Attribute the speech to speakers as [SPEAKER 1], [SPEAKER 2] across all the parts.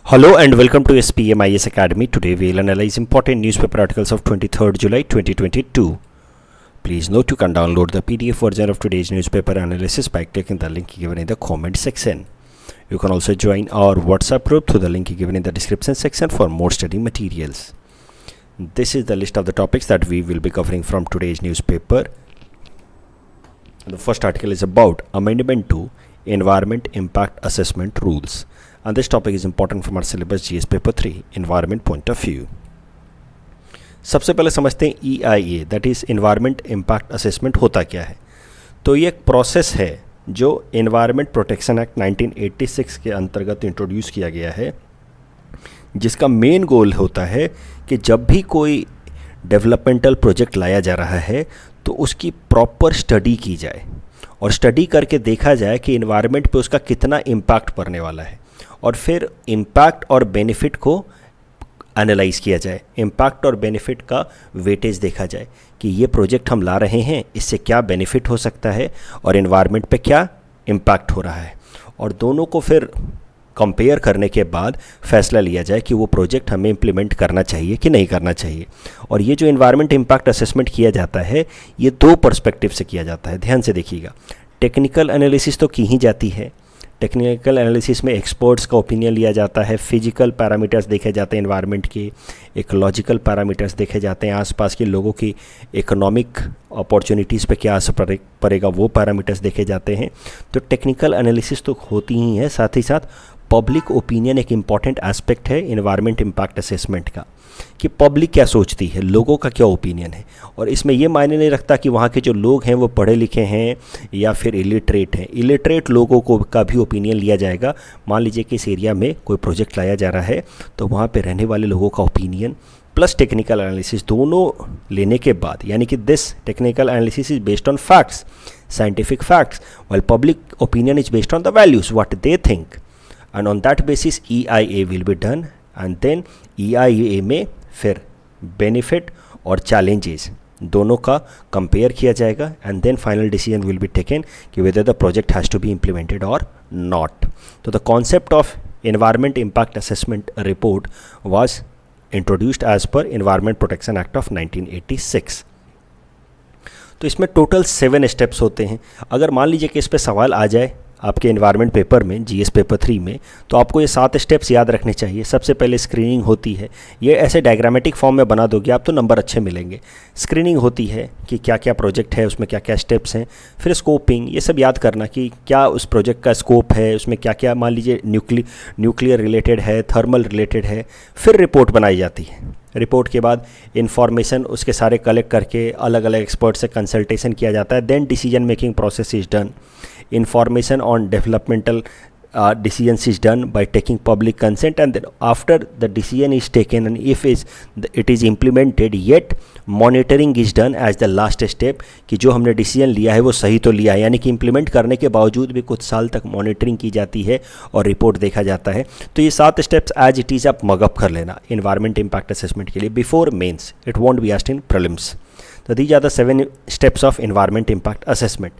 [SPEAKER 1] Hello and welcome to SPMIS Academy. Today we will analyze important newspaper articles of 23rd July 2022. Please note you can download the PDF version of today's newspaper analysis by clicking the link given in the comment section. You can also join our WhatsApp group through the link given in the description section for more study materials. This is the list of the topics that we will be covering from today's newspaper. The first article is about Amendment to Environment Impact Assessment Rules. And this topic is important from our syllabus GS paper 3 environment point of view. सबसे पहले समझते हैं EIA that is environment impact assessment होता क्या है। तो ये एक प्रोसेस है जो एनवायरनमेंट प्रोटेक्शन एक्ट 1986 के अंतर्गत इंट्रोड्यूस किया गया है, जिसका मेन गोल होता है कि जब भी कोई डेवलपमेंटल प्रोजेक्ट लाया जा रहा है तो उसकी प्रॉपर स्टडी की जाए और स्टडी करके देखा जाए कि एनवायरनमेंट पे उसका कितना इम्पैक्ट पड़ने वाला है और फिर इम्पैक्ट और बेनिफिट को एनालाइज किया जाए, इम्पैक्ट और बेनिफिट का वेटेज देखा जाए कि ये प्रोजेक्ट हम ला रहे हैं इससे क्या बेनिफिट हो सकता है और एनवायरनमेंट पे क्या इम्पैक्ट हो रहा है, और दोनों को फिर कंपेयर करने के बाद फैसला लिया जाए कि वो प्रोजेक्ट हमें इम्प्लीमेंट करना चाहिए कि नहीं करना चाहिए। और ये जो एनवायरनमेंट इम्पैक्ट असेसमेंट किया जाता है ये दो पर्सपेक्टिव से किया जाता है। ध्यान से देखिएगा, टेक्निकल एनालिसिस तो की ही जाती है। टेक्निकल एनालिसिस में एक्सपर्ट्स का ओपिनियन लिया जाता है, फिजिकल पैरामीटर्स देखे जाते हैं एनवायरनमेंट के, इकोलॉजिकल पैरामीटर्स देखे जाते हैं, आसपास के लोगों की इकोनॉमिक अपॉर्चुनिटीज़ पे क्या असर पड़ेगा वो पैरामीटर्स देखे जाते हैं। तो टेक्निकल एनालिसिस तो होती ही है, साथ ही साथ पब्लिक ओपिनियन एक इम्पॉर्टेंट एस्पेक्ट है एनवायरनमेंट इम्पैक्ट असेसमेंट का, कि पब्लिक क्या सोचती है, लोगों का क्या ओपिनियन है। और इसमें ये मायने नहीं रखता कि वहाँ के जो लोग हैं वो पढ़े लिखे हैं या फिर इलिटरेट हैं, इलिटरेट लोगों को का भी ओपिनियन लिया जाएगा। मान लीजिए कि इस एरिया में कोई प्रोजेक्ट लाया जा रहा है तो वहाँ पे रहने वाले लोगों का ओपिनियन प्लस टेक्निकल एनालिसिस दोनों लेने के बाद, यानी कि this technical analysis is based on facts, scientific facts, while public opinion is based on the values what they think, and on that basis EIA will be done, and then EIA में फिर benefit और challenges दोनों का compare किया जाएगा and then final decision will be taken कि whether the project has to be implemented or not. तो the concept of environment impact assessment report was introduced as per environment protection act of 1986। तो इसमें total 7 steps होते हैं। अगर मान लीजिए कि इस पर सवाल आ जाए आपके एनवायरनमेंट पेपर में जीएस पेपर 3 में, तो आपको ये 7 स्टेप्स याद रखने चाहिए। सबसे पहले स्क्रीनिंग होती है, ये ऐसे डायग्रामेटिक फॉर्म में बना दोगे आप तो नंबर अच्छे मिलेंगे। स्क्रीनिंग होती है कि क्या क्या प्रोजेक्ट है, उसमें क्या क्या स्टेप्स हैं। फिर स्कोपिंग, ये सब याद करना कि क्या उस प्रोजेक्ट का स्कोप है, उसमें क्या क्या, मान लीजिए न्यूक्लियर रिलेटेड है, थर्मल रिलेटेड है। फिर रिपोर्ट बनाई जाती है, रिपोर्ट के बाद इंफॉर्मेशन उसके सारे कलेक्ट करके अलग अलग एक्सपर्ट से कंसल्टेशन किया जाता है। Then decision making process is done, information on developmental decisions is done by taking public consent, and then after the decision is taken and if it is implemented, yet monitoring is done as the last step कि जो हमने decision लिया है वो सही तो लिया है, यानी कि इम्प्लीमेंट करने के बावजूद भी कुछ साल तक मॉनिटरिंग की जाती है और रिपोर्ट देखा जाता है। तो ये 7 स्टेप्स एज इट इज़ आप मगअप कर लेना एनवायरनमेंट इम्पैक्ट असेसमेंट के लिए before mains, it won't be asked in prelims. तो these are the 7 steps of environment impact assessment.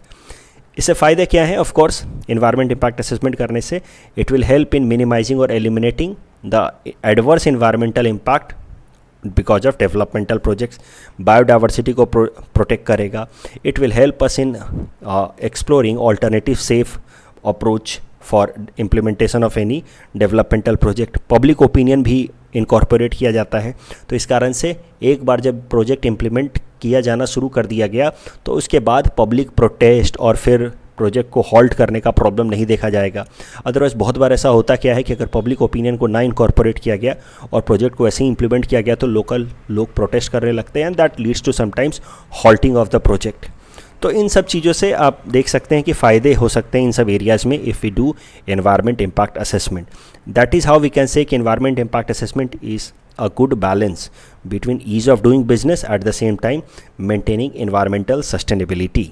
[SPEAKER 1] इससे फ़ायदे क्या हैं? Of course environment impact assessment करने से it will help in minimising or eliminating the adverse environmental impact because of developmental projects, biodiversity को protect करेगा। It will help us in exploring alternative safe approach for implementation of any developmental project. Public opinion भी incorporate किया जाता है। तो इस कारण से एक बार जब प्रोजेक्ट इम्प्लीमेंट किया जाना शुरू कर दिया गया तो उसके बाद पब्लिक प्रोटेस्ट और फिर प्रोजेक्ट को हॉल्ट करने का प्रॉब्लम नहीं देखा जाएगा। अदरवाइज बहुत बार ऐसा होता क्या है कि अगर पब्लिक ओपिनियन को ना इनकॉर्पोरेट किया गया और प्रोजेक्ट को ऐसे ही इम्प्लीमेंट किया गया तो लोकल लोग प्रोटेस्ट करने लगते हैं and that leads to sometimes halting of the project. तो इन सब चीज़ों से आप देख सकते हैं कि फ़ायदे हो सकते हैं इन सब एरियाज़ में if we do environment impact assessment. That is how we can say कि environment impact assessment is a good balance between ease of doing business at the same time maintaining environmental sustainability।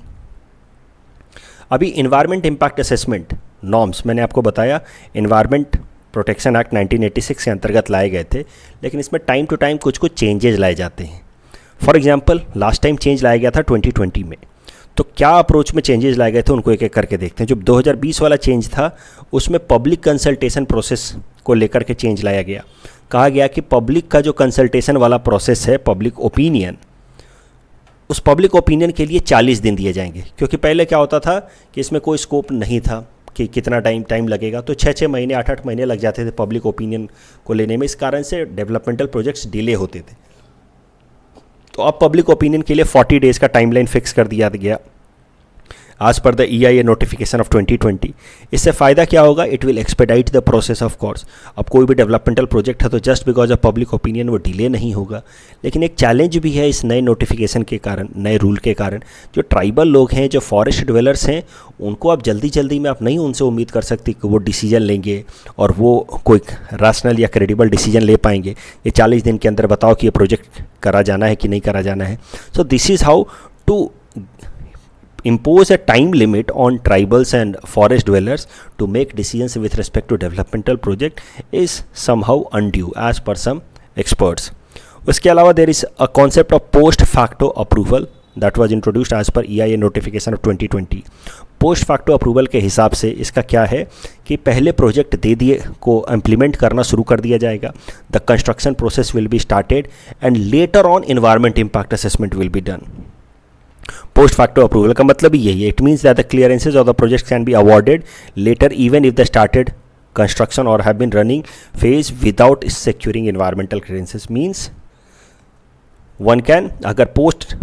[SPEAKER 1] अभी environment impact assessment norms मैंने आपको बताया environment protection act 1986 के अंतर्गत लाए गए थे, लेकिन इसमें टाइम टू टाइम कुछ चेंजेस लाए जाते हैं। For example last time change लाया गया था 2020 में, तो क्या अप्रोच में चेंजेस लाए गए थे उनको एक एक करके देखते हैं। जो 2020 वाला चेंज था उसमें पब्लिक कंसल्टेशन प्रोसेस को लेकर के चेंज लाया गया। कहा गया कि पब्लिक का जो कंसल्टेशन वाला प्रोसेस है, पब्लिक ओपिनियन, उस पब्लिक ओपिनियन के लिए 40 दिन दिए जाएंगे। क्योंकि पहले क्या होता था कि इसमें कोई स्कोप नहीं था कि कितना टाइम लगेगा, तो 6-6 महीने 8-8 महीने लग जाते थे पब्लिक ओपिनियन को लेने में। इस कारण से डेवलपमेंटल प्रोजेक्ट्स डिले होते थे। तो अब पब्लिक ओपिनियन के लिए 40 डेज़ का टाइमलाइन फिक्स कर दिया गया आज पर द EIA नोटिफिकेशन ऑफ 2020। इससे फ़ायदा क्या होगा? It will expedite the process of course. अब कोई भी डेवलपमेंटल प्रोजेक्ट है तो just because of public opinion वो डिले नहीं होगा। लेकिन एक चैलेंज भी है इस नए नोटिफिकेशन के कारण, नए रूल के कारण। जो ट्राइबल लोग हैं, जो फॉरेस्ट डिवेलर्स हैं, उनको आप जल्दी में आप नहीं उनसे उम्मीद कर सकती कि वो डिसीजन लेंगे और वो कोई रैशनल या क्रेडिबल डिसीजन ले पाएंगे। ये 40 दिन के अंदर बताओ कि ये प्रोजेक्ट करा जाना है कि नहीं करा जाना है। So this is how to impose a time limit on tribals and forest dwellers to make decisions with respect to developmental project is somehow undue as per some experts. उसके अलावा there is a concept of post facto approval that was introduced as per EIA notification of 2020. Post facto approval के हिसाब से इसका क्या है कि पहले प्रोजेक्ट दे दिए को इम्प्लीमेंट करना शुरू कर दिया जाएगा। The construction process will be started and later on environment impact assessment will be done. Post facto approval का मतलब ही यही है। It means that the clearances of the project can be awarded later even if the started construction or have been running phase without securing environmental clearances. Means one can, अगर post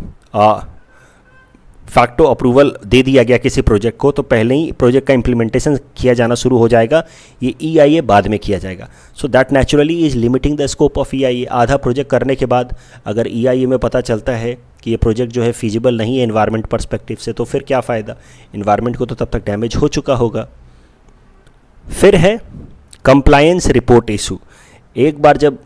[SPEAKER 1] facto approval दे दिया गया किसी project को तो पहले ही project का implementation किया जाना शुरू हो जाएगा, ये EIA बाद में किया जाएगा। So that naturally is limiting the scope of EIA। आधा प्रोजेक्ट करने के बाद अगर EIA में पता चलता है कि ये प्रोजेक्ट जो है फीजिबल नहीं है इन्वायरमेंट पर्सपेक्टिव से, तो फिर क्या फ़ायदा? इन्वायरमेंट को तो तब तक डैमेज हो चुका होगा। फिर है कंप्लायंस रिपोर्ट इशू। एक बार जब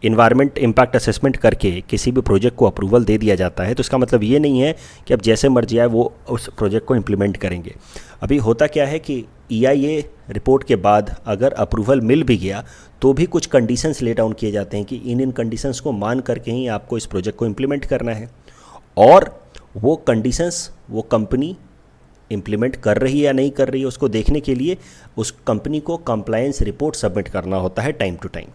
[SPEAKER 1] इन्वायरमेंट इम्पैक्ट असेसमेंट करके किसी भी प्रोजेक्ट को अप्रूवल दे दिया जाता है तो इसका मतलब ये नहीं है कि अब जैसे मर्जी आए वो उस प्रोजेक्ट को इम्प्लीमेंट करेंगे। अभी होता क्या है कि EIA रिपोर्ट के बाद अगर अप्रूवल मिल भी गया तो भी कुछ कंडीशंस ले डाउन किए जाते हैं कि इन कंडीशंस को मान करके ही आपको इस प्रोजेक्ट को इम्प्लीमेंट करना है, और वो कंडीशंस वो कंपनी इम्प्लीमेंट कर रही है या नहीं कर रही है उसको देखने के लिए उस कंपनी को कंप्लायंस रिपोर्ट सबमिट करना होता है टाइम टू टाइम।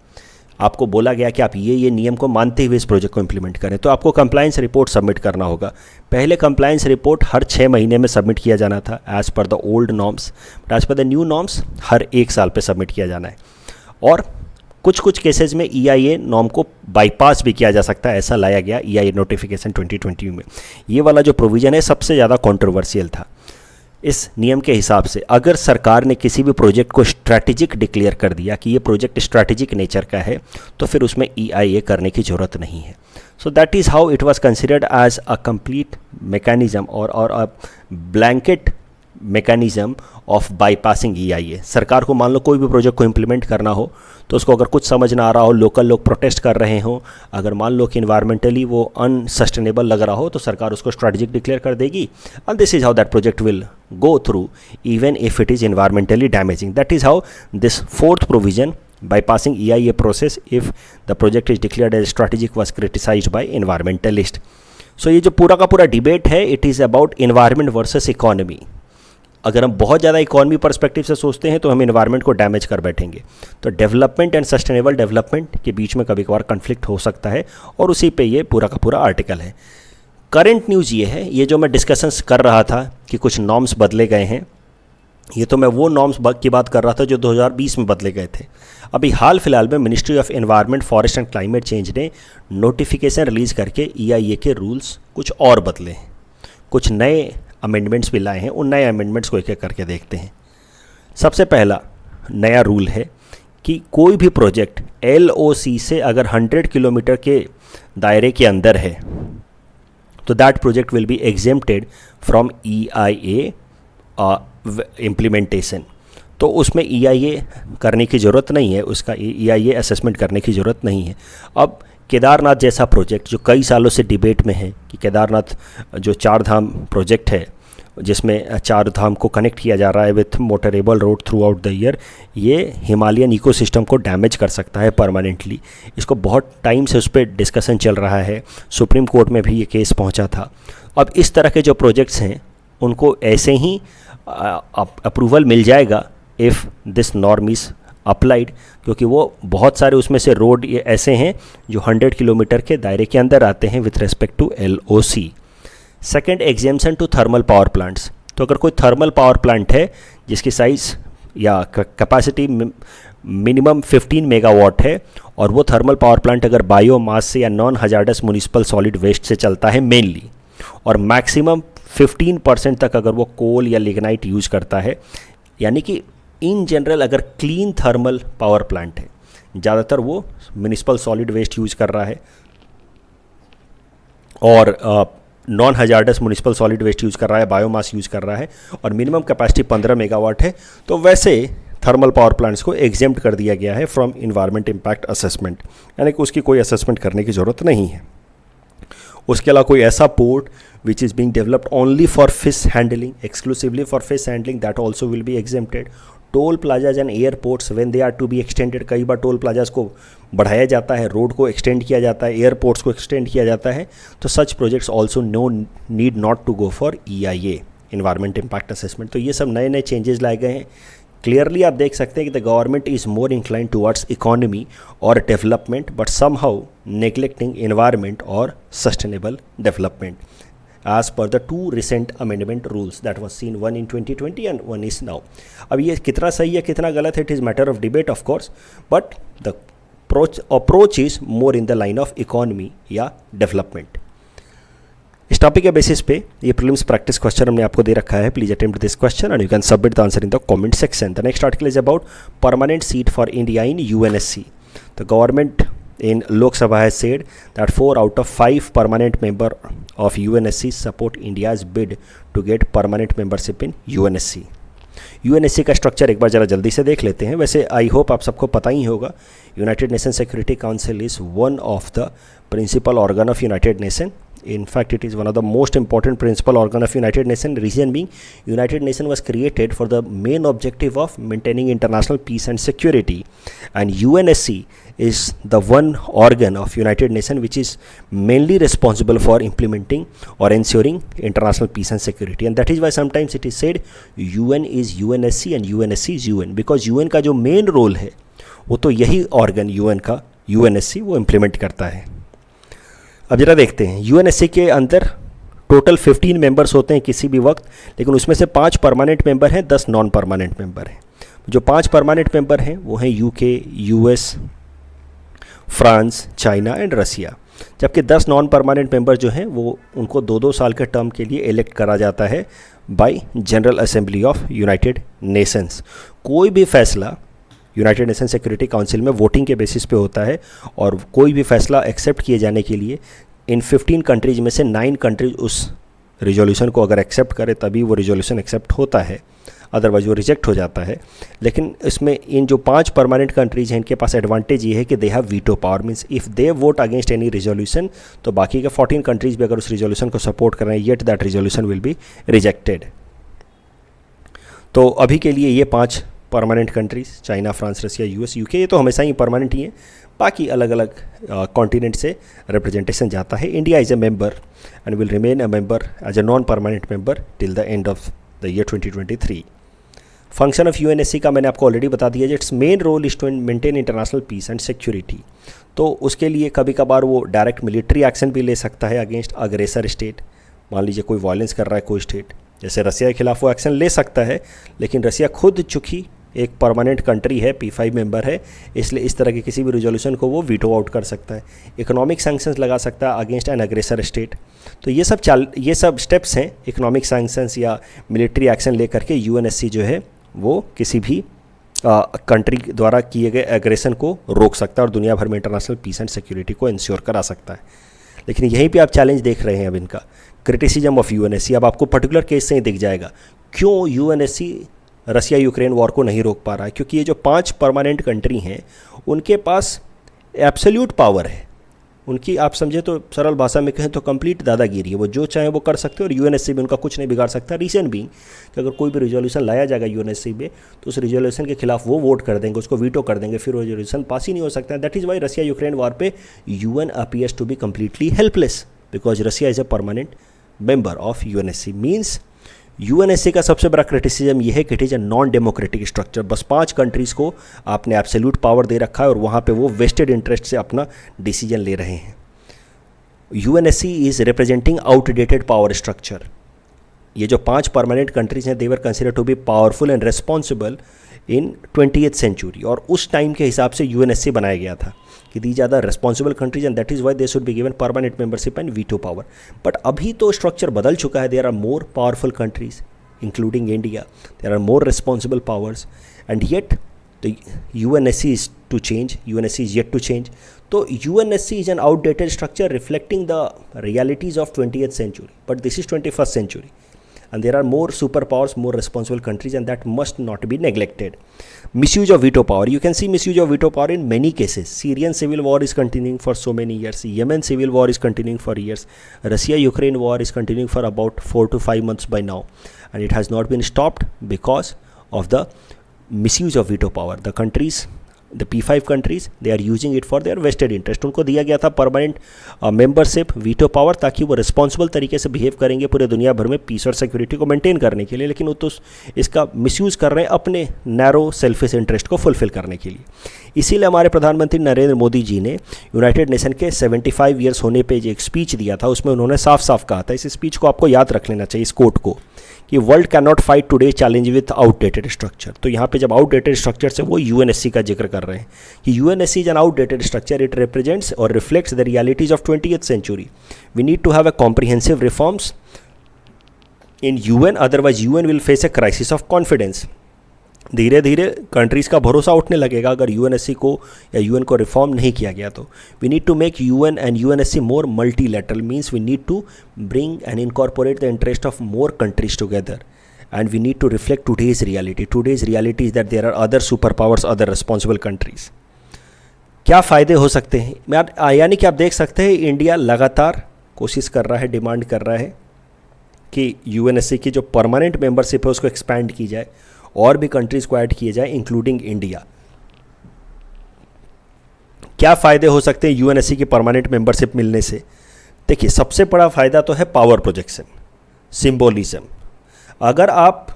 [SPEAKER 1] आपको बोला गया कि आप ये नियम को मानते हुए इस प्रोजेक्ट को इम्प्लीमेंट करें तो आपको कंप्लायंस रिपोर्ट सबमिट करना होगा। पहले कंप्लायंस रिपोर्ट हर 6 महीने में सबमिट किया जाना था as per the old norms, but as per the new norms हर 1 साल पे सबमिट किया जाना है। और कुछ केसेस में EIA नॉर्म को बाईपास भी किया जा सकता है, ऐसा लाया गया EIA नोटिफिकेशन 2020 में। ये वाला जो प्रोविज़न है सबसे ज़्यादा कॉन्ट्रोवर्शियल था। इस नियम के हिसाब से अगर सरकार ने किसी भी प्रोजेक्ट को स्ट्रैटेजिक डिक्लेयर कर दिया कि ये प्रोजेक्ट स्ट्रैटेजिक नेचर का है तो फिर उसमें EIA करने की ज़रूरत नहीं है। So that is how it was considered as a complete mechanism or a blanket mechanism of bypassing EIA। सरकार को मान लो कोई भी प्रोजेक्ट को इम्प्लीमेंट करना हो तो उसको अगर कुछ समझ ना आ रहा हो, लोकल लोग प्रोटेस्ट कर रहे हों, अगर मान लो कि इन्वायरमेंटली वो अनसस्टेनेबल लग रहा हो तो सरकार उसको स्ट्रैटेजिक डिक्लेयर कर देगी and this is how that project will go through even if it is environmentally damaging. That is how this 4th provision bypassing EIA process if the project is declared as strategic was criticized by environmentalists. So ये जो पूरा का पूरा debate है it is about environment versus economy. अगर हम बहुत ज़्यादा इकोनॉमी पर्सपेक्टिव से सोचते हैं तो हम इन्वायरमेंट को डैमेज कर बैठेंगे। तो डेवलपमेंट एंड सस्टेनेबल डेवलपमेंट के बीच में कभी कभार कन्फ्लिक्ट हो सकता है और उसी पे ये पूरा का पूरा आर्टिकल है। करंट न्यूज़ ये है, ये जो मैं डिस्कशंस कर रहा था कि कुछ नॉर्म्स बदले गए हैं, ये तो मैं वो नॉर्म्स की बात कर रहा था जो 2020 में बदले गए थे। अभी हाल फिलहाल में ministry of environment forest and climate change ने नोटिफिकेशन रिलीज़ करके EIA के रूल्स कुछ और बदले हैं, कुछ नए अमेंडमेंट्स भी लाए हैं। उन नए अमेंडमेंट्स को एक एक करके देखते हैं। सबसे पहला नया रूल है कि कोई भी प्रोजेक्ट LOC से अगर 100 किलोमीटर के दायरे के अंदर है तो that project will be exempted from EIA implementation. तो उसमें EIA करने की ज़रूरत नहीं है, उसका EIA असेसमेंट करने की ज़रूरत नहीं है। अब केदारनाथ जैसा प्रोजेक्ट जो कई सालों से डिबेट में है कि केदारनाथ जो 4 धाम प्रोजेक्ट है जिसमें 4 धाम को कनेक्ट किया जा रहा है with motorable road through out the year, ये हिमालयन इकोसिस्टम को डैमेज कर सकता है परमानेंटली। इसको बहुत टाइम से उस पर डिस्कशन चल रहा है, सुप्रीम कोर्ट में भी ये केस पहुंचा था। अब इस तरह के जो प्रोजेक्ट्स हैं उनको ऐसे ही अप्रूवल मिल जाएगा if this norm is applied, क्योंकि वो बहुत सारे उसमें से रोड ये ऐसे हैं जो 100 किलोमीटर के दायरे के अंदर आते हैं with respect to LOC। Second, exemption to thermal power plants. तो अगर कोई थर्मल पावर प्लांट है जिसकी साइज़ या कैपेसिटी मिनिमम 15 मेगावाट है और वो थर्मल पावर प्लांट अगर बायोमास से या non hazardous municipal solid waste से चलता है मेनली, और मैक्सिमम 15% तक अगर वो कोल या लिग्नाइट यूज़ करता है, यानी कि इन जनरल अगर क्लीन थर्मल पावर प्लांट है, ज़्यादातर वो म्यूनिसिपल सॉलिड वेस्ट यूज़ कर रहा है और non hazardous municipal solid waste use कर रहा है, बायोमास यूज़ कर रहा है और मिनिमम कैपेसिटी 15 मेगावाट है, तो वैसे थर्मल पावर प्लांट्स को एग्जेम्प्ट कर दिया गया है फ्रॉम इन्वायरमेंट इम्पैक्ट असेसमेंट, यानी कि उसकी कोई असेसमेंट करने की ज़रूरत नहीं है। उसके अलावा कोई ऐसा port which is being developed only for fish handling, exclusively for fish handling, that also will be exempted. Toll plazas and airports when they are to be extended, कई बार टोल प्लाजाज को बढ़ाया जाता है, रोड को extend किया जाता है, एयरपोर्ट्स को एक्सटेंड किया जाता है, तो such projects also no need not to go for EIA, environment impact assessment. तो ये सब नए नए चेंजेस लाए गए हैं। क्लियरली आप देख सकते हैं कि the government is more incline towards economy और development, but somehow neglecting environment और sustainable development as per the two recent amendment rules that was seen, one in 2020 and one is now. अब ये कितना सही है कितना गलत है, it is matter of debate of course, but the approach is more in the line of economy या development. इस टॉपिक के बेसिस पे ये प्रीलिम्स प्रैक्टिस क्वेश्चन हमने आपको दे रखा है। Please attempt this question and you can submit the answer in the comment section. The next article is about permanent seat for India in UNSC. The government in Lok Sabha has said that 4 out of 5 permanent member of UNSC support India's bid to get permanent membership in UNSC. UNSC का structure एक बार ज़रा जल्दी से देख लेते हैं। वैसे I hope आप सबको पता ही होगा, United Nation Security Council is one of the principal organ of United Nation. In fact, it is one of the most important principal organ of United Nations. Reason being, United Nations was created for the main objective of maintaining international peace and security, and UNSC is the one organ of United Nations which is mainly responsible for implementing or ensuring international peace and security. And that is why sometimes it is said UN is UNSC and UNSC is UN, because UN का जो main role है वो तो यही organ UN का UNSC वो implement करता है. अब जरा देखते हैं, UNSC के अंदर टोटल 15 मेंबर्स होते हैं किसी भी वक्त, लेकिन उसमें से 5 परमानेंट मेंबर हैं, 10 नॉन परमानेंट मेंबर हैं. जो 5 परमानेंट मेंबर हैं वो हैं UK, US, France, China and Russia. जबकि 10 नॉन परमानेंट मेंबर जो हैं वो उनको 2-2 साल के टर्म के लिए इलेक्ट करा जाता है bye general assembly of United Nations. कोई भी फैसला यूनाइटेड नेशन सिक्योरिटी काउंसिल में वोटिंग के बेसिस पे होता है, और कोई भी फैसला एक्सेप्ट किए जाने के लिए इन 15 कंट्रीज में से 9 कंट्रीज उस रिजोल्यूशन को अगर एक्सेप्ट करे तभी वो रिजोल्यूशन एक्सेप्ट होता है, अदरवाइज वो रिजेक्ट हो जाता है. लेकिन इसमें इन जो 5 परमानेंट कंट्रीज हैं इनके पास एडवांटेज ये है कि they have veto power, means if they vote against any resolution तो बाकी के 14 कंट्रीज भी अगर उस रिजोल्यूशन को सपोर्ट कर रहे हैं, yet that resolution will be rejected. तो अभी के लिए ये 5 परमानेंट कंट्रीज, चाइना, फ्रांस, रसिया, US, UK, ये तो हमेशा ही परमानेंट ही हैं. बाकी अलग अलग कॉन्टिनेंट से रिप्रेजेंटेशन जाता है. India is a member and will remain a member as a non permanent member till the end of the year 2023. Function of UNSC का मैंने आपको ऑलरेडी बता दिया. Its main role is to maintain international peace and security. तो उसके लिए कभी कभार वो डायरेक्ट मिलिट्री एक्शन भी ले सकता है अगेंस्ट अग्रेसर स्टेट. मान लीजिए कोई वायलेंस कर रहा है कोई स्टेट, जैसे रसिया के खिलाफ वो एक्शन ले सकता है, लेकिन रसिया खुद चूँकि एक परमानेंट कंट्री है, P5 मेंबर है, इसलिए इस तरह के किसी भी रिजोल्यूशन को वो वीटो आउट कर सकता है. इकोनॉमिक सैंक्शंस लगा सकता है अगेंस्ट एन अग्रेसर स्टेट. तो ये सब स्टेप्स हैं इकोनॉमिक सैंक्शंस या मिलिट्री एक्शन लेकर के UNSC जो है वो किसी भी कंट्री द्वारा किए गए एग्रेशन को रोक सकता है और दुनिया भर में इंटरनेशनल पीस एंड सिक्योरिटी को इंश्योर करा सकता है. लेकिन यहीं पे आप चैलेंज देख रहे हैं अब इनका, क्रिटिसिज्म ऑफ UNSC. अब आपको पर्टिकुलर केस से ही दिख जाएगा क्यों UNSC रसिया यूक्रेन वॉर को नहीं रोक पा रहा है. क्योंकि ये जो 5 परमानेंट कंट्री हैं उनके पास एब्सोल्यूट पावर है. उनकी आप समझे तो सरल भाषा में कहें तो कंप्लीट दादागिरी है. वो जो चाहे वो कर सकते हैं और UNSC भी उनका कुछ नहीं बिगाड़ सकता. रीज़न बीइंग कि अगर कोई भी रिजोल्यूशन लाया जाएगा UNSC में तो उस रिजोल्यूशन के खिलाफ वो वोट कर देंगे, उसको वीटो कर देंगे, फिर वो रिजोल्यूशन पास ही नहीं हो सकता. That is why Russia Ukraine war पे UN appears to be completely helpless, because Russia is a permanent member of UNSC means UNSC का सबसे बड़ा क्रिटिसिज्म ये है कि it is a non democratic structure. बस 5 कंट्रीज़ को आपने एब्सोल्यूट पावर दे रखा है और वहाँ पे वो वेस्टेड इंटरेस्ट से अपना डिसीजन ले रहे हैं। UNSC is representing outdated power structure. ये जो 5 परमानेंट कंट्रीज़ हैं, they were consider to be powerful and responsible in 20th century, और उस टाइम के हिसाब से UNSC बनाया गया था कि these are the responsible countries and that is why they should be given permanent membership and veto power. But अभी तो स्ट्रक्चर बदल चुका है। There are more powerful countries including India, there are more responsible powers and yet the UNSC is to change, UNSC is yet to change. तो UNSC is an outdated structure reflecting the realities of 20th century, but this is 21st century and there are more superpowers, more responsible countries, and that must not be neglected. Misuse of veto power. You can see misuse of veto power in many cases. Syrian civil war is continuing for so many years. Yemen civil war is continuing for years. Russia-Ukraine war is continuing for about 4 to 5 months by now, and it has not been stopped because of the misuse of veto power. The countries, the P5 countries, they are using it for their vested interest. उनको दिया गया था permanent membership, veto power, ताकि वो responsible तरीके से behave करेंगे पूरे दुनिया भर में पीस और सिक्योरिटी को मेंटेन करने के लिए, लेकिन वो तो इसका मिसयूज़ कर रहे हैं अपने नैरो सेल्फिश इंटरेस्ट को फुलफिल करने के लिए। इसीलिए हमारे प्रधानमंत्री नरेंद्र मोदी जी ने यूनाइटेड नेशन के 75 ईयर्स होने पे जो एक स्पीच दिया था, उसमें उन्होंने साफ साफ कहा था, इस स्पीच को आपको याद रख लेना चाहिए, इस कोट को, कि world can not fight today challenge with outdated structure. तो यहाँ पे जब आउटडेटेड स्ट्रक्चर से वो UNSC का जिक्र कर रहे हैं कि UNSC is an outdated structure, it represents और reflects the realities of 20th century. We need to have a comprehensive reforms in UN, otherwise UN will face a crisis of confidence. धीरे धीरे countries का भरोसा उठने लगेगा अगर UNSC को या UN को रिफॉर्म नहीं किया गया तो। We need to make UN and UNSC more multilateral, means we need to bring and incorporate the interest of more countries together, and we need to reflect today's reality. Today's reality is that there are other super powers, other responsible countries. क्या फ़ायदे हो सकते हैं? यानी कि आप देख सकते हैं इंडिया लगातार कोशिश कर रहा है, डिमांड कर रहा है कि UNSC की जो परमानेंट मेंबरशिप है उसको एक्सपैंड की जाए और भी कंट्रीज़ को ऐड किए जाए इंक्लूडिंग इंडिया। क्या फ़ायदे हो सकते हैं UNSC की परमानेंट मेंबरशिप मिलने से? देखिए, सबसे बड़ा फ़ायदा तो है पावर प्रोजेक्शन, सिंबोलिज्म। अगर आप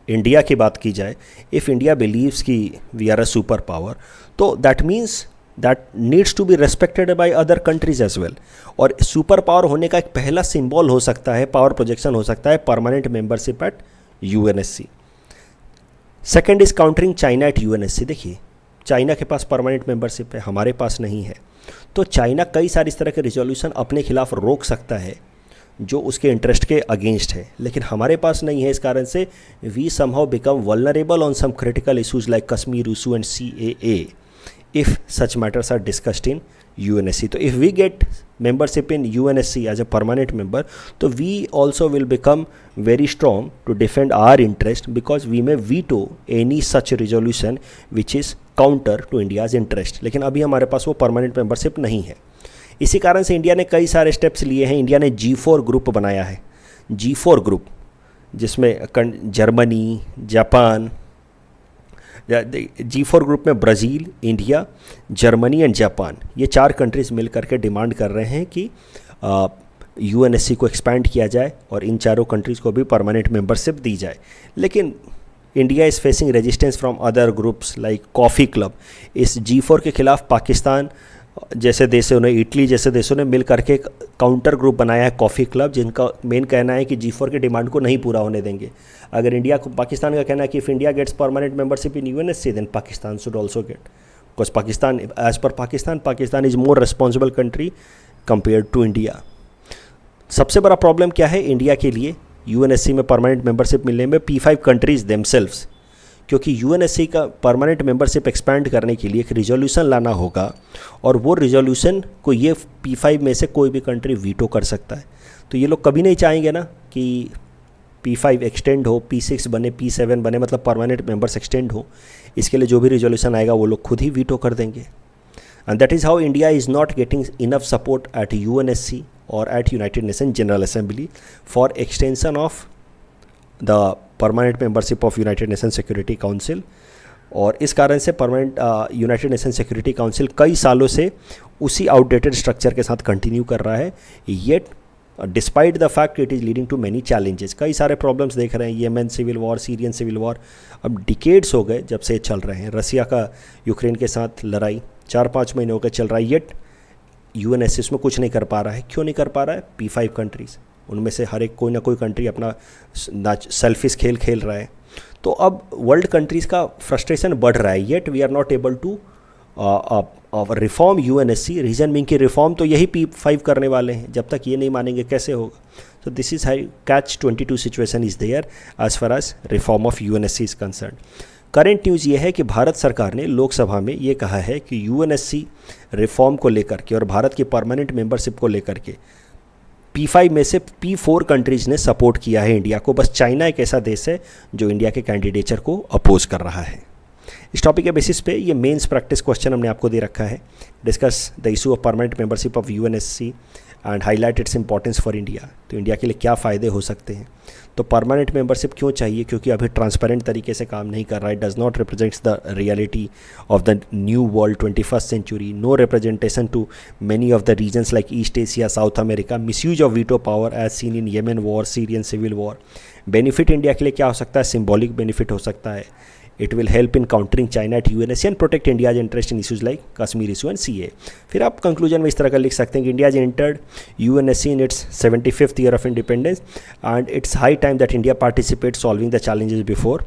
[SPEAKER 1] इंडिया की बात की जाए, इफ़ इंडिया बिलीव्स कि we are a super power, तो that means that needs to be respected by other countries as well. और सुपर पावर होने का एक पहला सिंबल हो सकता है, पावर प्रोजेक्शन हो सकता है, permanent membership at UNSC। Second is countering China at UNSC। देखिए, चाइना के पास परमानेंट मेंबरशिप है, हमारे पास नहीं है, तो चाइना कई सारे इस तरह के रिजोल्यूशन अपने खिलाफ रोक सकता है जो उसके इंटरेस्ट के अगेंस्ट है, लेकिन हमारे पास नहीं है। इस कारण से we somehow become vulnerable on some critical issues like Kashmir issue and CAA if such matters are discussed in UNSC. So if we get membership in UNSC as a permanent member, so we also will become very strong to defend our interest, because we may veto any such resolution which is counter to India's interest. लेकिन अभी हमारे पास वो permanent membership नहीं है। इसी कारण से India ने कई सारे स्टेप्स लिए हैं। इंडिया ने G4 ग्रुप बनाया है, G4 ग्रुप, जिसमें जर्मनी, जापान, G4 ग्रुप में Brazil, India, Germany and Japan, ये 4 कंट्रीज़ मिल करके डिमांड कर रहे हैं कि UNSC को एक्सपैंड किया जाए और इन चारों कंट्रीज़ को भी परमानेंट मेंबरशिप दी जाए। लेकिन India is facing resistance from other groups like coffee club. इस G4 के खिलाफ पाकिस्तान जैसे देशों ने, इटली जैसे देशों ने मिल करके एक काउंटर ग्रुप बनाया है, कॉफ़ी क्लब, जिनका मेन कहना है कि G4 के डिमांड को नहीं पूरा होने देंगे। अगर इंडिया को, पाकिस्तान का कहना है कि if India gets permanent membership in UNSC then Pakistan should also get, because Pakistan, as per Pakistan is more responsible country compare to India. सबसे बड़ा प्रॉब्लम क्या है इंडिया के लिए UNSC में परमानेंट मेंबरशिप मिलने में? P5 कंट्रीज़ देमसेल्व्स, क्योंकि UNSC का परमानेंट मेंबरशिप एक्सपैंड करने के लिए एक रिजोल्यूशन लाना होगा, और वो रिजोल्यूशन को ये P5 में से कोई भी कंट्री वीटो कर सकता है। तो ये लोग कभी नहीं चाहेंगे ना कि P5 एक्सटेंड हो, P6 बने, P7 बने, मतलब परमानेंट मेंबर्स एक्सटेंड हो। इसके लिए जो भी रिजोल्यूशन आएगा वो लोग खुद ही वीटो कर देंगे। And that is how India is not getting enough support at UNSC और at United Nation General Assembly for extension of the permanent membership of United Nation Security Council. और इस कारण से permanent United Nation Security Council कई सालों से उसी outdated structure के साथ कंटिन्यू कर रहा है। Yet despite the fact it is leading to many challenges. कई सारे प्रॉब्लम्स देख रहे हैं, Yemen civil war, Syrian civil war, अब डिकेड्स हो गए जब से चल रहे हैं। रसिया का यूक्रेन के साथ लड़ाई 4-5 महीने हो गए चल रहा है, येट यूएनएससी उसमें कुछ नहीं कर पा रहा है। क्यों नहीं कर पा रहा है? P5 कंट्रीज़, उनमें से हर एक कोई ना कोई कंट्री अपना सेल्फिश खेल खेल रहा है। तो अब वर्ल्ड कंट्रीज़ का फ्रस्ट्रेशन बढ़ रहा है, yet we are not able to reform UNSC. Reason mean कि रिफॉर्म तो यही P5 करने वाले हैं, जब तक ये नहीं मानेंगे कैसे होगा। So this is high catch-22 situation is there as far as reform of UNSC is concern. Current news ये है कि भारत सरकार ने लोकसभा में ये कहा है कि यूएनएससी रिफॉर्म को लेकर के और भारत की परमानेंट मेंबरशिप को लेकर के P5 में से P4 कंट्रीज़ ने सपोर्ट किया है इंडिया को। बस चाइना एक ऐसा देश है जो इंडिया के कैंडिडेचर को अपोज कर रहा है। इस टॉपिक के बेसिस पे ये मेंस प्रैक्टिस क्वेश्चन हमने आपको दे रखा है। Discuss the issue of permanent membership of UNSC and highlight its importance for India. तो इंडिया के लिए क्या फ़ायदे हो सकते हैं? तो परमानेंट मेंबरशिप क्यों चाहिए? क्योंकि अभी ट्रांसपेरेंट तरीके से काम नहीं कर रहा है, does not represents the reality of the new world 21st century, no representation to many of the regions like East Asia, South America, misuse of veto power as seen in Yemen war, Syrian civil war. Benefit India के लिए क्या हो सकता है? Symbolic benefit हो सकता है। It will help in countering China eight UNSC and protect India's interest in issues like Kashmir issue and CA. फिर आप कंक्लूजन में इस तरह का लिख सकते हैं कि India is entered UNSC in its 75th year of independence and it's high time that India participate solving the challenges before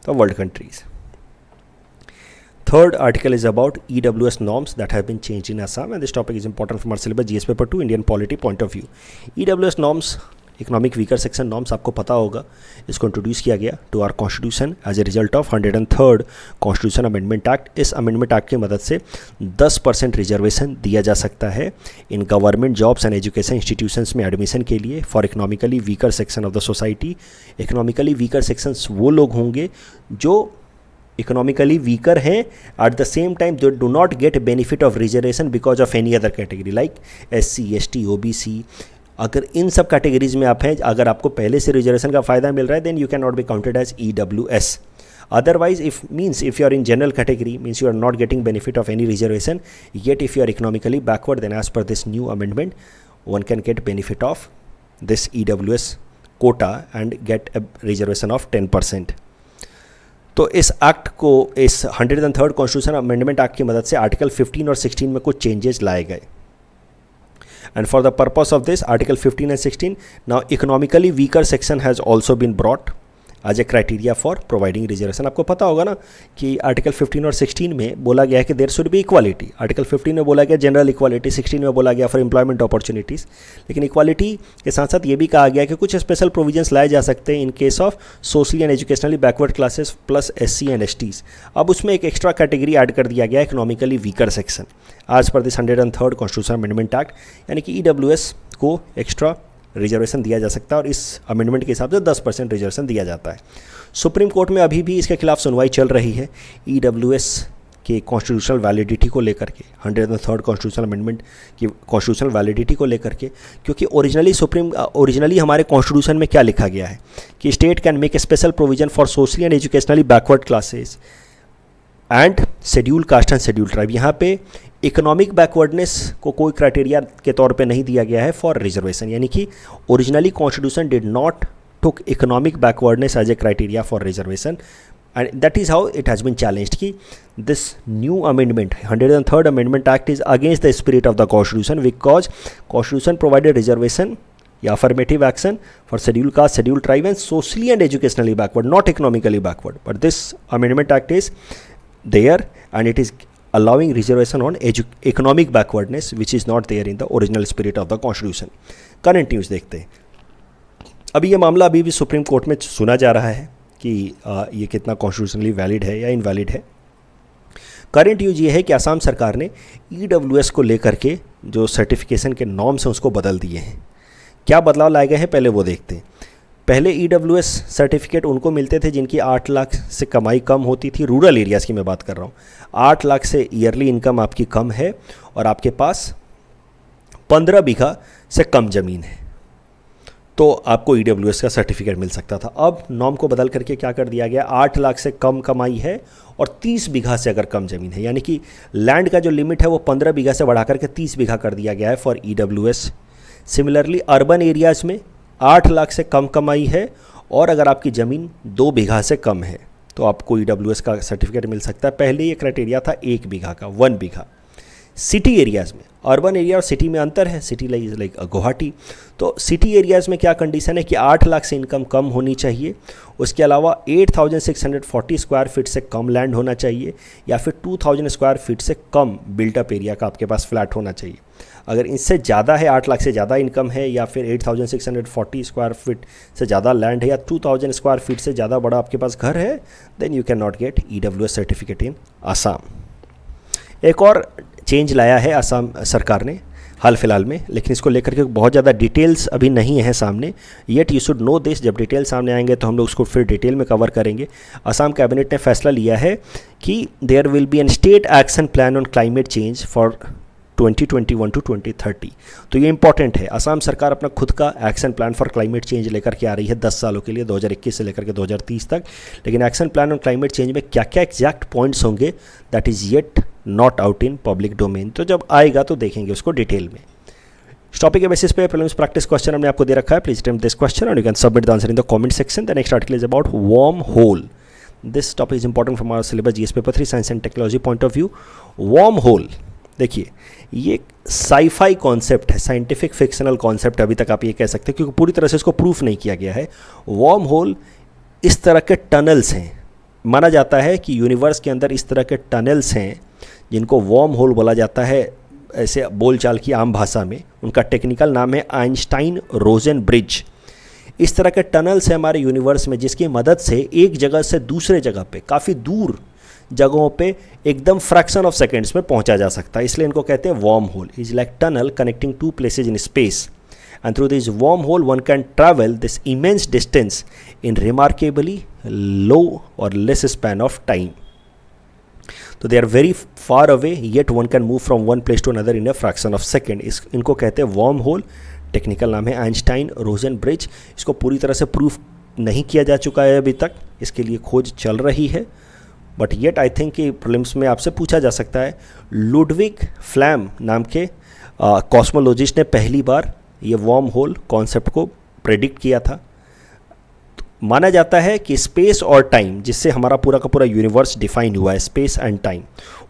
[SPEAKER 1] the world countries. Third article is about EWS norms that have been changed in Assam, and this topic is important from our syllabus GS paper 2 Indian polity point of view. EWS norms, economic weaker section norms, आपको पता होगा इसको introduce किया गया to our constitution as a result of 103rd constitution amendment act. इस amendment act की मदद से 10% रिजर्वेशन दिया जा सकता है in government jobs and education institutions में एडमिशन के लिए for economically weaker section of the society. Economically weaker sections वो लोग होंगे जो इकोनॉमिकली वीकर हैं, at the same time they do not get benefit of reservation because of any other category like SC, ST, OBC। अगर इन सब categories में आप हैं, अगर आपको पहले से रिजर्वेशन का फ़ायदा मिल रहा है, then you can not be counted as EWS। Otherwise if you are in general category, means you are not getting benefit of any reservation, yet if you are economically backward, then as per this new amendment one can get benefit of this EWS quota and get a reservation of 10%। तो इस act को, इस 103rd constitution amendment act की मदद से article 15 और 16 में कुछ चेंजेस लाए गए। And for the purpose of this, Article 15 and 16, now economically weaker section has also been brought as a criteria for providing reservation। आपको पता होगा ना कि आर्टिकल 15 और 16 में बोला गया है कि there should be equality. Article 15 में बोला गया जनरल इक्वालिटी, 16 में बोला गया फॉर एम्प्लॉयमेंट अपॉर्चुनिटीज़। लेकिन इक्वालिटी के साथ साथ ये भी कहा गया कि कुछ स्पेशल प्रोविजंस लाए जा सकते हैं in case of socially and educationally backward classes plus SC and STs। अब उसमें एक एक्स्ट्रा कैटेगरी ऐड कर दिया गया इकोनॉमिकली वीकर सेक्शन आज पर this 103rd constitution amendment act, यानी कि EWS को एक्स्ट्रा रिजर्वेशन दिया जा सकता है और इस अमेंडमेंट के हिसाब से 10% रिजर्वेशन दिया जाता है। सुप्रीम कोर्ट में अभी भी इसके खिलाफ सुनवाई चल रही है EWS के कॉन्स्टिट्यूशनल वैलिडिटी को लेकर के, 103rd कॉन्स्टिट्यूशनल अमेंडमेंट की कॉन्स्टिट्यूशनल वैलिडिटी को लेकर के। क्योंकि ओरिजिनली हमारे कॉन्स्टिट्यूशन में क्या लिखा गया है कि state can make a special provision for socially and educationally backward classes and schedule caste and schedule tribe. यहाँ पे इकोनॉमिक बैकवर्डनेस को कोई क्राइटेरिया के तौर पे नहीं दिया गया है फॉर रिजर्वेशन, यानी कि originally constitution did not took economic backwardness as a criteria for reservation and that is how it has been challenged कि this new amendment 103rd amendment act is against the spirit of the constitution because constitution provided reservation या affirmative action for scheduled caste, scheduled tribe and socially and educationally backward, not economically backward. But this amendment act is there and it is allowing reservation on economic backwardness which is not there in the original spirit of the constitution। current news देखते हैं। अभी ये मामला अभी भी supreme court में सुना जा रहा है कि ये कितना कॉन्स्टिट्यूशनली वैलिड है या इनवैलिड है। करंट न्यूज ये है कि असम सरकार ने EWS को लेकर के जो सर्टिफिकेशन के नॉर्म्स हैं उसको बदल दिए हैं। क्या बदलाव लाए गए हैं पहले वो देखते हैं। पहले EWS सर्टिफिकेट उनको मिलते थे जिनकी 8 लाख से कमाई कम होती थी, रूरल एरियाज़ की मैं बात कर रहा हूँ। 8 लाख से ईयरली इनकम आपकी कम है और आपके पास 15 बीघा से कम ज़मीन है तो आपको EWS का सर्टिफिकेट मिल सकता था। अब नॉर्म को बदल करके क्या कर दिया गया, 8 लाख से कम कमाई है और 30 बीघा से अगर कम ज़मीन है, यानी कि लैंड का जो लिमिट है वो 15 बीघा से बढ़ा करके 30 बीघा कर दिया गया है for EWS similarly urban areas में 8 लाख से कम कमाई है और अगर आपकी ज़मीन 2 बीघा से कम है तो आपको EWS का सर्टिफिकेट मिल सकता है। पहले ये क्राइटेरिया था 1 बीघा का, 1 बीघा। सिटी एरियाज़ में, अर्बन एरिया और सिटी में अंतर है, सिटी लाइक गुवाहाटी, तो सिटी एरियाज़ में क्या कंडीशन है कि 8 लाख से इनकम कम होनी चाहिए, उसके अलावा 8640 स्क्वायर फीट से कम लैंड होना चाहिए या फिर 2000 स्क्वायर फीट से कम बिल्टअप एरिया का आपके पास फ्लैट होना चाहिए। अगर इससे ज़्यादा है, 8 लाख से ज़्यादा इनकम है या फिर 8640 स्क्वायर फीट से ज़्यादा लैंड है या 2000 स्क्वायर फीट से ज़्यादा बड़ा आपके पास घर है, then you can not get EWS certificate in Assam. एक और चेंज लाया है असम सरकार ने हाल फिलहाल में, लेकिन इसको लेकर के बहुत ज़्यादा डिटेल्स अभी नहीं है सामने, yet you should know this. जब डिटेल सामने आएंगे तो हम लोग उसको फिर डिटेल में कवर करेंगे। असम कैबिनेट ने फैसला लिया है कि there will be an state action plan on climate change for 2021 to 2030। तो ये इंपॉर्टेंट है, असम सरकार अपना खुद का action plan for climate change लेकर के आ रही है 10 सालों के लिए, 2021 से लेकर के 2030 तक। लेकिन action plan on climate change में क्या क्या एग्जैक्ट पॉइंट्स होंगे, that is yet not out in public domain. तो जब आएगा तो देखेंगे उसको डिटेल में। इस टॉपिक के बेसिस पे प्रीलिम्स प्रैक्टिस क्वेश्चन हमने आपको दे रखा है। Please attempt this question and you can submit the answer in the comment section. The next article is about worm hole. This topic is important from our syllabus GS paper 3 science and technology point of view. Worm hole, देखिए ये sci-fi concept है, scientific fictional concept अभी तक आप ये कह सकते हैं, क्योंकि पूरी तरह से इसको प्रूफ नहीं किया गया है। वर्म होल इस तरह के टनल्स हैं, माना जाता है कि यूनिवर्स के अंदर इस तरह के टनल्स हैं जिनको वर्म होल बोला जाता है, ऐसे बोलचाल की आम भाषा में। उनका टेक्निकल नाम है आइंस्टाइन रोजन ब्रिज। इस तरह के टनल्स हैं हमारे यूनिवर्स में, जिसकी मदद से एक जगह से दूसरे जगह पे, काफ़ी दूर जगहों पे एकदम फ्रैक्शन ऑफ सेकेंड्स में पहुंचा जा सकता है, इसलिए इनको कहते हैं worm hole. Is like tunnel connecting 2 places in space, and through this wormhole one can travel this immense distance in remarkably low or less span of time. So they are very far away, yet one can move from one place to another in a fraction of second. इनको कहते हैं wormhole, technical नाम है Einstein रोजन bridge. इसको पूरी तरह से proof नहीं किया जा चुका है अभी तक, इसके लिए खोज चल रही है, बट येट आई थिंक कि प्रीलिम्स में आपसे पूछा जा सकता है। लुडविग फ्लैम नाम के कॉस्मोलॉजिस्ट ने पहली बार ये वर्म होल कॉन्सेप्ट को प्रेडिक्ट किया था। माना जाता है कि स्पेस और टाइम, जिससे हमारा पूरा का पूरा यूनिवर्स डिफाइन हुआ है, स्पेस एंड टाइम,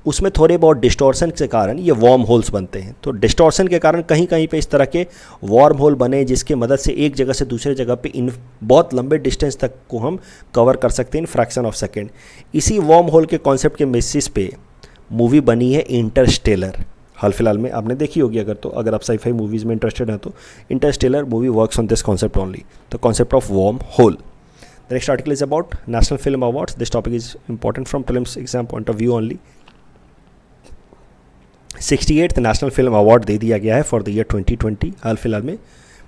[SPEAKER 1] उसमें थोड़े बहुत डिस्टॉर्शन के कारण ये वर्म होल्स बनते हैं। तो डिस्टॉर्शन के कारण कहीं कहीं पे इस तरह के वर्म होल बने, जिसकी मदद से एक जगह से दूसरे जगह पे इन बहुत लंबे डिस्टेंस तक को हम कवर कर सकते हैं इन फ्रैक्शन ऑफ सेकेंड। इसी वर्म होल के कॉन्सेप्ट के बेसिस पे मूवी बनी है इंटरस्टेलर। हाल फिलहाल में आपने देखी होगी, अगर आप साइफाई मूवीज़ में इंटरेस्टेड हैं तो Interstellar movie works on this concept only, the concept of wormhole. The next article is about national film awards. This topic is important from prelims exam point of view only. 68th national film award दे दिया गया है for the year 2020। हाल फिलहाल में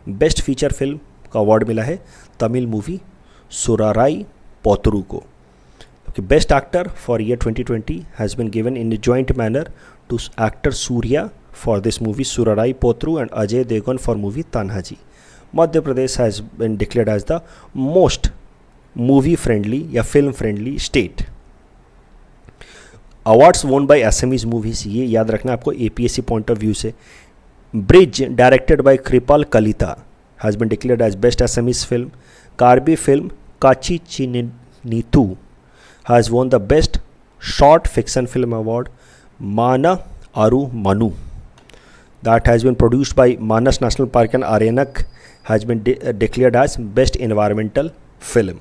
[SPEAKER 1] best feature film का award मिला है Tamil movie सुराराई पोतरू को। Best actor for year 2020 has been given in joint manner to actor Surya for this movie Surarai Potru and Ajay Devgan for movie Tanhaji. Madhya Pradesh has been declared as the most movie friendly या film friendly state. Awards won by Assamese movies, ये याद रखना आपको APSC point of view से। Bridge directed by Kripal Kalita has been declared as best Assamese film. Karbi film Kachi Chinnitu has won the best short fiction film award. Mana Aru Manu, that has been produced by Manas National Park and Arenak, has been declared as best environmental film.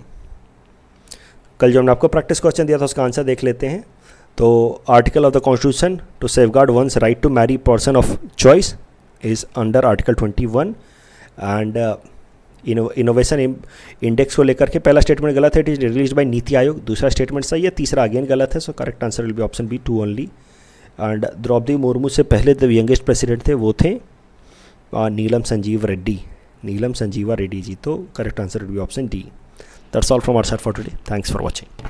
[SPEAKER 1] कल जो हमने आपको practice question दिया था उसका answer देख लेते हैं। तो article of the constitution to safeguard one's right to marry person of choice is under article 21 and innovation index को लेकर के पहला स्टेटमेंट गलत है, it is release by NITI Aayog. दूसरा स्टेटमेंट सही है, तीसरा अगेन गलत है, so correct answer will be option B 2 only. And Draupadi Murmu से पहले जो यंगेस्ट प्रेसिडेंट थे वो थे नीलम संजीवा रेड्डी जी, तो correct answer will be option D. That's all from our side for today, thanks for watching.